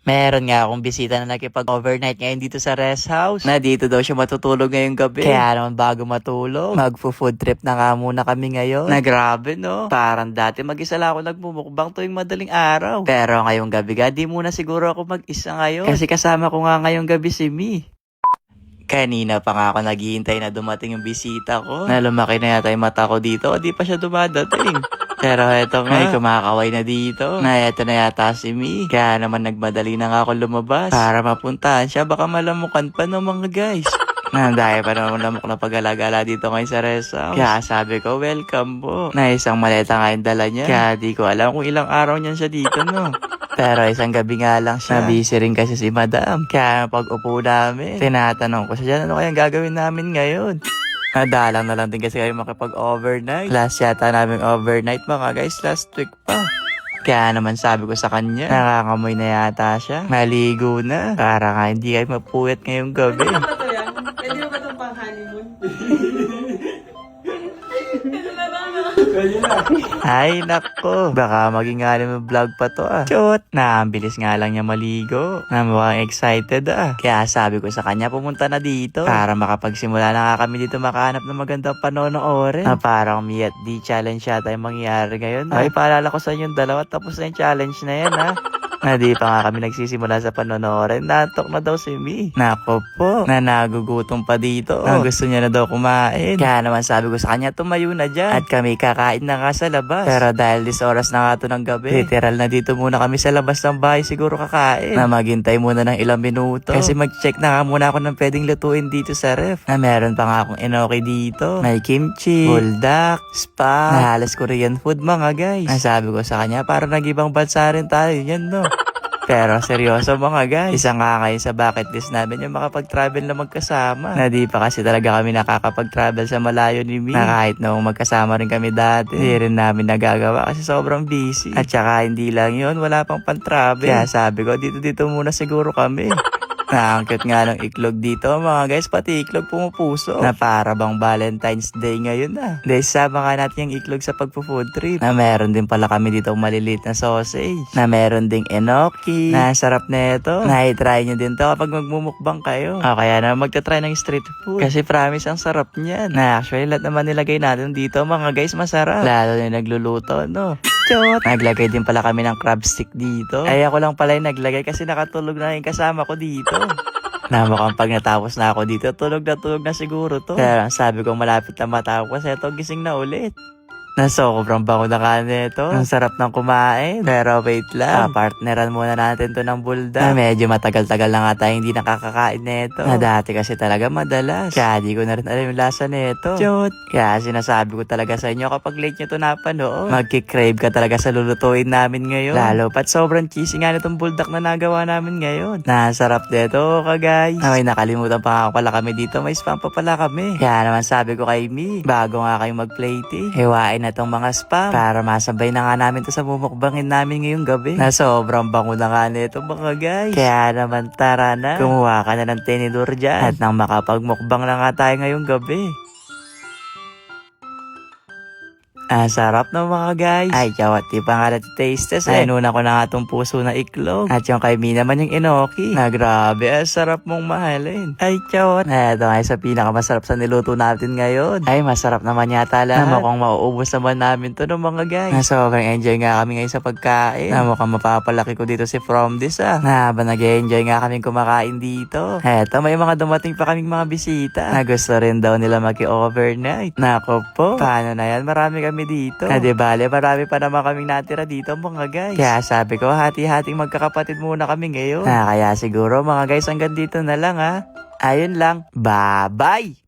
Meron nga akong bisita na nakipag-overnight ngayon dito sa rest house. Na dito daw siya matutulog ngayong gabi. Kaya naman bago matulog, magpo-food trip na nga muna kami ngayon. Na grabe no? Parang dati mag-isa lang ako nagmumukbang tuwing madaling araw. Pero ngayong gabi di muna siguro ako mag-isa ngayon. Kasi kasama ko nga ngayong gabi si Mi. Kanina pa nga ako naghihintay na dumating yung bisita ko. Na lumaki na yata yung mata ko dito. O di pa siya dumadating. Pero eto nga, may kumakaway na dito. Na eto na yata si Mi. Kaya naman nagmadali na nga ako lumabas. Para mapuntahan siya. Baka malamukan pa no mga guys. Dahil pa naman lamok na pag-alagala dito ngayon sa rest house. Kaya sabi ko, welcome po. Na isang maleta nga yung dala niya. Kaya di ko alam kung ilang araw niyan siya dito no. Pero isang gabi nga lang siya. Busy rin kasi si madam. Kaya pag upo namin, tinatanong ko siya, ano kayang gagawin namin ngayon? Nadalang na lang din kasi kayo makipag-overnight. Last yata namin overnight mga guys, last week pa. Kaya naman sabi ko sa kanya, nakakamoy na yata siya. Maligo na. Para nga hindi kayo mapuwet ngayong gabi. Pwede ba ito yan? Pwede ba itong pang honeymoon? Pwede na. Ay, nako. Baka maging anime vlog pa to Chot! Ang bilis nga lang niya maligo. Mukhang excited Kaya sabi ko sa kanya, pumunta na dito. Para makapagsimula na nga kami dito makahanap ng magandang panonoorin. Na parang me at D challenge yata yung mangyayari ngayon. Ay, paalala ko sa inyong dalawa, tapos na yung challenge na yan Na di pa nga kami nagsisimula sa panonoorin. Natok na daw si Mi. Nako po, na nagugutom pa dito. Gusto niya na daw kumain. Kaya naman sabi ko sa kanya, tumayo na dyan. At kami kakain na nga sa labas. Pero dahil this oras na nga to ng gabi, literal na dito muna kami sa labas ng bahay siguro kakain. Na maghintay muna ng ilang minuto. Kasi mag-check na nga muna ako ng pwedeng lutuin dito sa ref. Na meron pa nga akong enoki dito. May kimchi, buldak, spa, na halos Korean food mga guys. Na sabi ko sa kanya, parang nag-ibang bansa rin tayo. Yan no. Pero seryoso mga guys, isa nga kayo sa bucket list namin yung makapag-travel na magkasama. Na di pa kasi talaga kami nakakapag-travel sa malayo ni Mi. Na kahit noong magkasama rin kami dati, hindi rin namin nagagawa kasi sobrang busy. At saka hindi lang yun, wala pang pan-travel. Kaya sabi ko, dito muna siguro kami. Ang cute nga ng iklog dito mga guys, pati iklog pumupuso. Na para bang Valentine's Day ngayon Dahil sama nga natin yung iklog sa pagpo-food trip. Na meron din pala kami dito malilit na sausage. Na meron ding enoki. Na sarap na ito. Na i-try nyo din to kapag magmumukbang kayo. O kaya na magta-try ng street food. Kasi promise ang sarap niyan. Na actually lahat naman nilagay natin dito mga guys masarap. Lalo na nagluluto no. Chot! Naglagay din pala kami ng crab stick dito. Ay ako lang pala yung naglagay kasi nakatulog na yung kasama ko dito. Na mukhang pag natapos na ako dito, tulog na siguro to. Kaya sabi ko malapit na matapos, eto gising na ulit. Sobrang bango na kanin ito. Ang sarap ng kumain. Pero wait lang. Partneran muna natin to ng bulda. Medyo matagal-tagal na nga tayo hindi nakakakain nito. Na dati kasi talaga madalas. Kaya di ko na rin alam yung lasa nito. Chot! Kaya sinasabi ko talaga sa inyo kapag late nyo to napanood, magkikrave ka talaga sa lulutuin namin ngayon. Lalo pat sobrang cheesy nga nitong buldak na nagawa namin ngayon. Nasarap nito guys. Ay nakalimutan pa nga pala kami dito. May spam pa pala kami. Kaya naman sabi ko kay Mi, bago nga kayong mag-plating, hiwain na tong mga spam para masabay na nga namin to sa mumukbangin namin ngayong gabi. Na sobrang bango na nga nito mga guys. Kaya naman tara na, kumuha ka na ng tinidor dyan. At nang makapagmukbang na nga tayo ngayong gabi. Sarap na mga guys. Ay, chawat, di pa nga natin-tastes Nuna ko na nga itong puso na iklog. At yung kay Mi naman yung enoki. Na grabe, sarap mong mahalin. Ay, chawat. Ito nga sa pinakamasarap sa niluto natin ngayon. Ay, masarap naman yata lahat. Na mukhang mauubos naman namin to ng mga guys. Na sobrang enjoy nga kami ngayon sa pagkain. Na mukhang mapapalaki ko dito si From This Na habang nag-enjoy nga kami kumakain dito. Eto, may mga dumating pa kaming mga bisita. Na gusto rin daw nila maki-overnight. Nako po, paano na yan? Marami kami dito. Na di bale, marami pa naman kaming natira dito mga guys. Kaya sabi ko, hati-hating magkakapatid muna kami ngayon. Kaya siguro mga guys, hanggang dito na lang Ayun lang. Bye-bye!